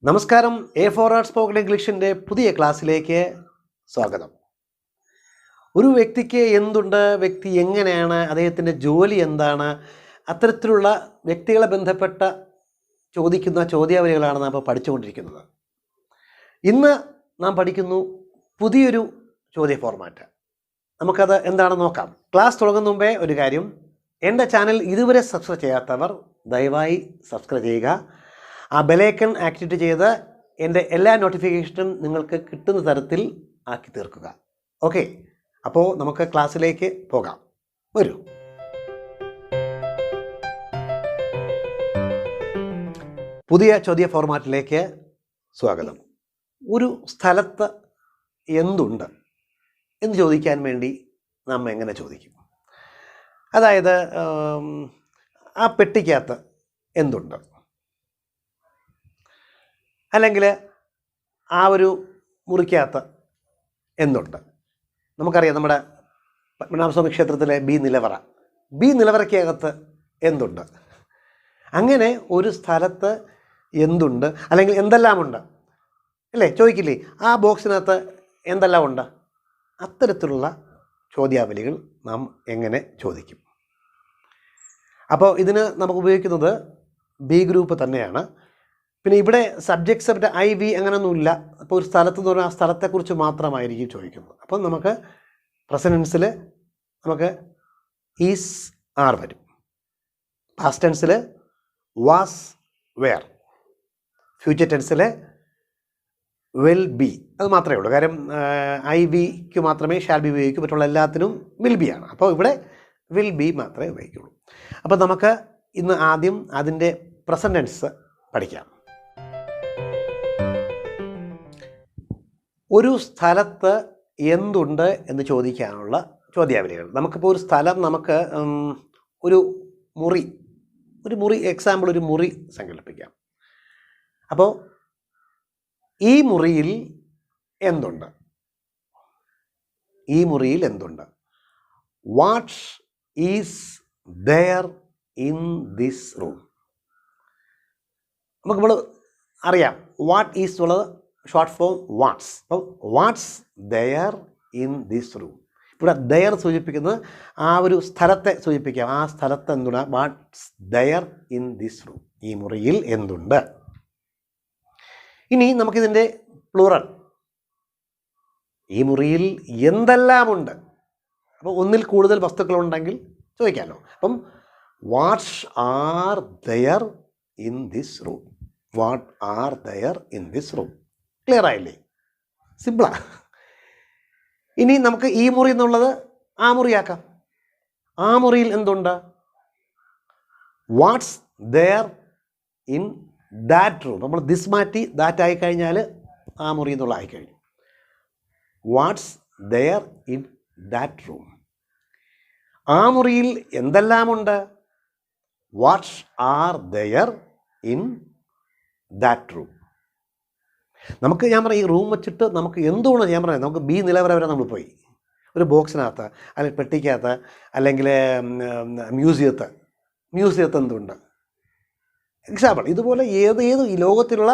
നമസ്കാരം. A4 art spoken ഇംഗ്ലീഷിൻ്റെ പുതിയ ക്ലാസ്സിലേക്ക് സ്വാഗതം. ഒരു വ്യക്തിക്ക് എന്തുണ്ട്, വ്യക്തി എങ്ങനെയാണ്, അദ്ദേഹത്തിൻ്റെ ജോലി എന്താണ്, അത്തരത്തിലുള്ള വ്യക്തികളെ ബന്ധപ്പെട്ട ചോദിക്കുന്ന ചോദ്യാവലികളാണ് നാം ഇപ്പോൾ പഠിച്ചുകൊണ്ടിരിക്കുന്നത്. ഇന്ന് നാം പഠിക്കുന്നു പുതിയൊരു ചോദ്യ ഫോർമാറ്റ്. നമുക്കത് എന്താണെന്ന് നോക്കാം. ക്ലാസ് തുടങ്ങുന്ന മുമ്പേ ഒരു കാര്യം, എൻ്റെ ചാനൽ ഇതുവരെ സബ്സ്ക്രൈബ് ചെയ്യാത്തവർ ദയവായി സബ്സ്ക്രൈബ് ചെയ്യുക. ആ ബെലൈക്കൺ ആക്ടിവേറ്റ് ചെയ്ത് എൻ്റെ എല്ലാ നോട്ടിഫിക്കേഷനും നിങ്ങൾക്ക് കിട്ടുന്ന തരത്തിൽ ആക്കി തീർക്കുക. ഓക്കെ, അപ്പോൾ നമുക്ക് ക്ലാസ്സിലേക്ക് പോകാം. വരൂ. പുതിയ ചോദ്യ ഫോർമാറ്റിലേക്ക് സ്വാഗതം. ഒരു സ്ഥലത്ത് എന്തുണ്ട് എന്ന് ചോദിക്കാൻ വേണ്ടി നാം എങ്ങനെ ചോദിക്കും? അതായത് ആ പെട്ടിക്കകത്ത് എന്തുണ്ട്, അല്ലെങ്കിൽ ആ ഒരു മുറിക്കകത്ത് എന്തുണ്ട്. നമുക്കറിയാം, നമ്മുടെ പത്മനാഭസ്വാമി ക്ഷേത്രത്തിലെ ബി നിലവറയ്ക്കകത്ത് എന്തുണ്ട്. അങ്ങനെ ഒരു സ്ഥലത്ത് എന്തുണ്ട്, അല്ലെങ്കിൽ എന്തെല്ലാം ഉണ്ട് അല്ലേ, ചോദിക്കില്ലേ? ആ ബോക്സിനകത്ത് എന്തെല്ലാം ഉണ്ട്. അത്തരത്തിലുള്ള ചോദ്യാവലികൾ നാം എങ്ങനെ ചോദിക്കും? അപ്പോൾ ഇതിന് നമുക്ക് ഉപയോഗിക്കുന്നത് ബി ഗ്രൂപ്പ് തന്നെയാണ്. പിന്നെ ഇവിടെ സബ്ജക്ട്സ് മറ്റേ ഐ വി അങ്ങനെയൊന്നുമില്ല. അപ്പോൾ ഒരു സ്ഥലത്ത് എന്ന് പറഞ്ഞാൽ ആ സ്ഥലത്തെക്കുറിച്ച് മാത്രമായിരിക്കും ചോദിക്കുന്നത്. അപ്പം നമുക്ക് പ്രസന്റ് ടെൻസിൽ നമുക്ക് ഈസ് ആർ വരും. പാസ്റ്റ് ടെൻസിൽ വാസ് വെയർ. ഫ്യൂച്ചർ ടെൻസിൽ വിൽ ബി. അത് മാത്രമേ ഉള്ളൂ. കാര്യം ഐ വിക്ക് മാത്രമേ ഷാൽ ബി ഉപയോഗിക്കൂ, മറ്റുള്ള എല്ലാത്തിനും വിൽ ബി ആണ്. അപ്പോൾ ഇവിടെ വിൽ ബി മാത്രമേ ഉപയോഗിക്കുള്ളൂ. അപ്പോൾ നമുക്ക് ഇന്ന് ആദ്യം അതിൻ്റെ പ്രസന്റ് ടെൻസ് പഠിക്കാം. ഒരു സ്ഥലത്ത് എന്തുണ്ട് എന്ന് ചോദിക്കാനുള്ള ചോദ്യാവലികൾ. നമുക്കിപ്പോൾ ഒരു സ്ഥലം, നമുക്ക് ഒരു മുറി എക്സാമ്പിൾ, ഒരു മുറി സങ്കല്പിക്കാം. അപ്പോൾ ഈ മുറിയിൽ എന്തുണ്ട്? ഈ മുറിയിൽ എന്തുണ്ട്? What is there in this room? നമുക്കിപ്പോൾ അറിയാം വാട്ട് ഈസ് ഉള്ളത് ഷോർട്ട് ഫോം വാട്ട്സ്. അപ്പം what's there in this room. ഇവിടെ ദെയർ സൂചിപ്പിക്കുന്നത് ആ ഒരു സ്ഥലത്തെ സൂചിപ്പിക്കാം. ആ സ്ഥലത്ത് എന്തുണ്ട്? What's there in this room. ഈ മുറിയിൽ എന്തുണ്ട്. ഇനി നമുക്കിതിൻ്റെ പ്ലൂറൽ, ഈ മുറിയിൽ എന്തെല്ലാമുണ്ട്. അപ്പോൾ ഒന്നിൽ കൂടുതൽ വസ്തുക്കളുണ്ടെങ്കിൽ ചോദിക്കാമല്ലോ. അപ്പം what's are there in this room. What are there in this room. Clear ആയില്ലേ? സിമ്പിളാ. ഇനി നമുക്ക് ഈ മുറി എന്നുള്ളത് ആ മുറിയാക്കാം. ആ മുറിയിൽ എന്തുണ്ട്? What's there in that room. നമ്മൾ ദിസ് മാറ്റി ദാറ്റ് ആയിക്കഴിഞ്ഞാൽ ആ മുറി എന്നുള്ള ആയിക്കഴിഞ്ഞു. What's there in that room. ആ മുറിയിൽ എന്തെല്ലാമുണ്ട്? What's are there in that room. നമുക്ക് ഞാൻ പറയാം, ഈ റൂം വെച്ചിട്ട് നമുക്ക് എന്തുകൊണ്ട് ഞാൻ പറയാം, നമുക്ക് ബി നിലവറ വരെ നമ്മൾ പോയി. ഒരു ബോക്സിനകത്ത്, അല്ലെങ്കിൽ പെട്ടിക്കകത്ത്, അല്ലെങ്കിൽ മ്യൂസിയത്ത് എന്തുണ്ട്. എക്സാമ്പിൾ ഇതുപോലെ ഏത് ഈ ലോകത്തിലുള്ള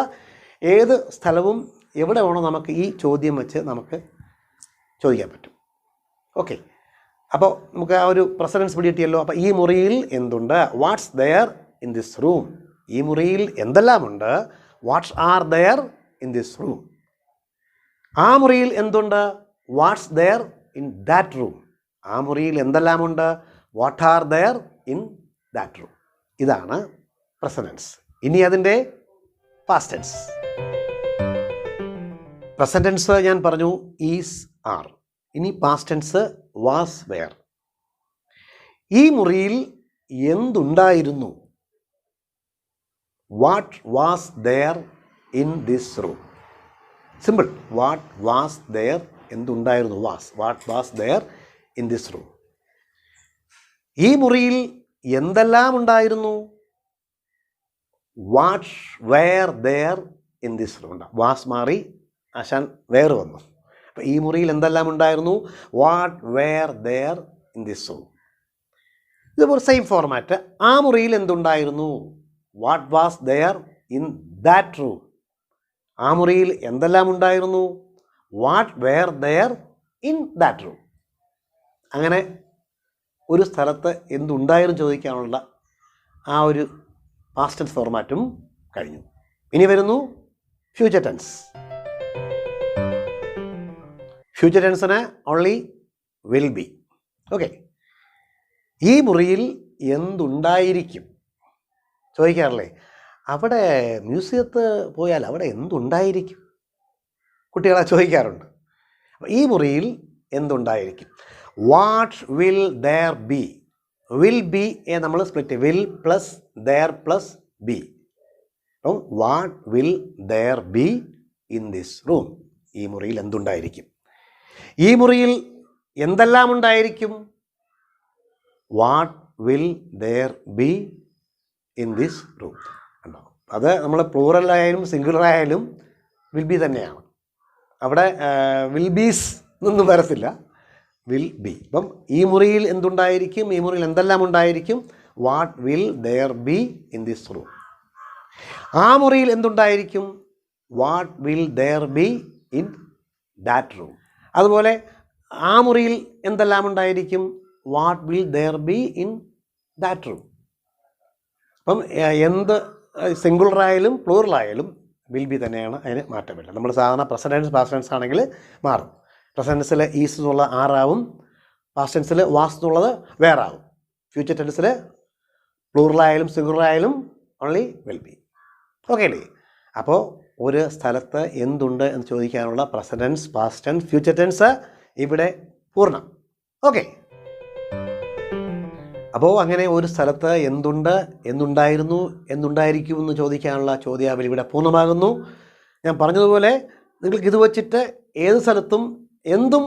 ഏത് സ്ഥലവും എവിടെ വേണോ നമുക്ക് ഈ ചോദ്യം വെച്ച് നമുക്ക് ചോദിക്കാൻ പറ്റും. ഓക്കെ, അപ്പോൾ നമുക്ക് ആ ഒരു പ്രസൻസ് പിടികിട്ടിയല്ലോ. അപ്പോൾ ഈ മുറിയിൽ എന്തുണ്ട്? What's there in this room. ഈ മുറിയിൽ എന്തെല്ലാമുണ്ട്? What's are there in this room. ആ മുറിയിൽ എന്തുണ്ട്? What's there in that room. ആ മുറിയിൽ എന്തെല്ലാമുണ്ട്? What are there in that room. ഇതാണ് പ്രസന്റ് ടെൻസ്. ഇനി അതിൻ്റെ പാസ്റ്റ് ടെൻസ്. പ്രസന്റ് ടെൻസ് ഞാൻ പറഞ്ഞു ഈസ് ആർ. ഇനി പാസ്റ്റ് ടെൻസ് വാസ് വെയർ. ഈ മുറിയിൽ എന്തുണ്ടായിരുന്നു? What was there in this room. Simple. What was there, എന്തുണ്ടായിരുന്നു. What was there in this room. ഈ മുറിയിൽ എന്തെല്ലാം ഉണ്ടായിരുന്നു? What were there in this room. Was മാറി ആശാൻ വേർ വന്നു. അപ്പം ഈ മുറിയിൽ എന്തെല്ലാം ഉണ്ടായിരുന്നു? What were there in this room. ഇതുപോലെ സെയിം ഫോർമാറ്റ്. ആ മുറിയിൽ എന്തുണ്ടായിരുന്നു? What was there in that room. ആ മുറിയിൽ എന്തെല്ലാം ഉണ്ടായിരുന്നു? What were there in that room. അങ്ങനെ ഒരു സ്ഥലത്ത് എന്തുണ്ടായിരുന്നു ചോദിക്കാനുള്ള ആ ഒരു പാസ്റ്റ് ടെൻസ് ഫോർമാറ്റും കഴിഞ്ഞു. ഇനി വരുന്നു ഫ്യൂച്ചർ ടെൻസ്. ഫ്യൂച്ചർ ടെൻസിന് ഓൺലി വിൽ ബി. ഓക്കെ, ഈ മുറിയിൽ എന്തുണ്ടായിരിക്കും ചോദിക്കാറില്ലേ? അവിടെ മ്യൂസിയത്ത് പോയാൽ അവിടെ എന്തുണ്ടായിരിക്കും? കുട്ടികളെ ചോദിക്കാറുണ്ട്. ഈ മുറിയിൽ എന്തുണ്ടായിരിക്കും? What will there be. Will be നമ്മൾ split, will plus there plus be. അപ്പം what will there be in this room. ഈ മുറിയിൽ എന്തുണ്ടായിരിക്കും? ഈ മുറിയിൽ എന്തെല്ലാം ഉണ്ടായിരിക്കും? What will there be in this room. ഉണ്ടോ? അത് നമ്മൾ പ്ലൂറലായാലും സിംഗുലറായാലും വിൽ ബി തന്നെയാണ്. അവിടെ വിൽ ബീസ് ഒന്നും വരത്തില്ല, വിൽ ബി. അപ്പം ഈ മുറിയിൽ എന്തുണ്ടായിരിക്കും? ഈ മുറിയിൽ എന്തെല്ലാം ഉണ്ടായിരിക്കും? What will there be in this room. ആ മുറിയിൽ എന്തുണ്ടായിരിക്കും? What will there be in that room. അതുപോലെ ആ മുറിയിൽ എന്തെല്ലാം ഉണ്ടായിരിക്കും? What will there be in that room. അപ്പം എന്ത് സിംഗുലറായാലും പ്ലൂറലായാലും വിൽ ബി തന്നെയാണ്, അതിന് മാറ്റമില്ല. നമ്മൾ സാധാരണ പ്രസന്റ് ടെൻസ് പാസ്റ്റ് ടെൻസ് ആണെങ്കിൽ മാറും. പ്രസന്റ് ടെൻസിൽ ഈസ് എന്നുള്ള ആറാവും, പാസ്റ്റ് ടെൻസിൽ വാസ് എന്നുള്ളത് വേറെ ആവും. ഫ്യൂച്ചർ ടെൻസിൽ പ്ലൂറലായാലും സിംഗുലറായാലും ഓൺലി വിൽ ബി. ഓക്കെ അല്ലേ? അപ്പോൾ ഒരു സ്ഥലത്ത് എന്തുണ്ട് എന്ന് ചോദിക്കാനുള്ള present tense, past tense, future tense ഇവിടെ പൂർണ്ണം. ഓക്കെ, അപ്പോൾ അങ്ങനെ ഒരു സ്ഥലത്ത് എന്തുണ്ട്, എന്തുണ്ടായിരുന്നു, എന്തുണ്ടായിരിക്കും എന്ന് ചോദിക്കാനുള്ള ചോദ്യാവലി ഇവിടെ പൂർണ്ണമാകുന്നു. ഞാൻ പറഞ്ഞതുപോലെ നിങ്ങൾക്ക് ഇത് വച്ചിട്ട് ഏത് സ്ഥലത്തും എന്തും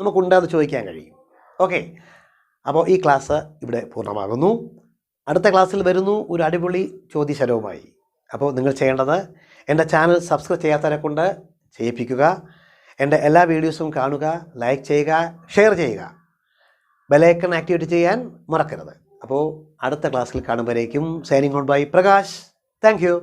നമുക്കുണ്ടെന്ന് ചോദിക്കാൻ കഴിയും. ഓക്കെ, അപ്പോൾ ഈ ക്ലാസ് ഇവിടെ പൂർണ്ണമാകുന്നു. അടുത്ത ക്ലാസ്സിൽ വരുന്നു ഒരു അടിപൊളി ചോദ്യശരവുമായി. അപ്പോൾ നിങ്ങൾ ചെയ്യേണ്ടത് എൻ്റെ ചാനൽ സബ്സ്ക്രൈബ് ചെയ്യാത്തവരെ കൊണ്ട് ചെയ്യിപ്പിക്കുക. എൻ്റെ എല്ലാ വീഡിയോസും കാണുക, ലൈക്ക് ചെയ്യുക, ഷെയർ ചെയ്യുക, ബെലൈക്കൺ ആക്ടിവേറ്റ് ചെയ്യാൻ മറക്കരുത്. അപ്പോൾ അടുത്ത ക്ലാസ്സിൽ കാണുമ്പോഴേക്കും signing on by Prakash. Thank U.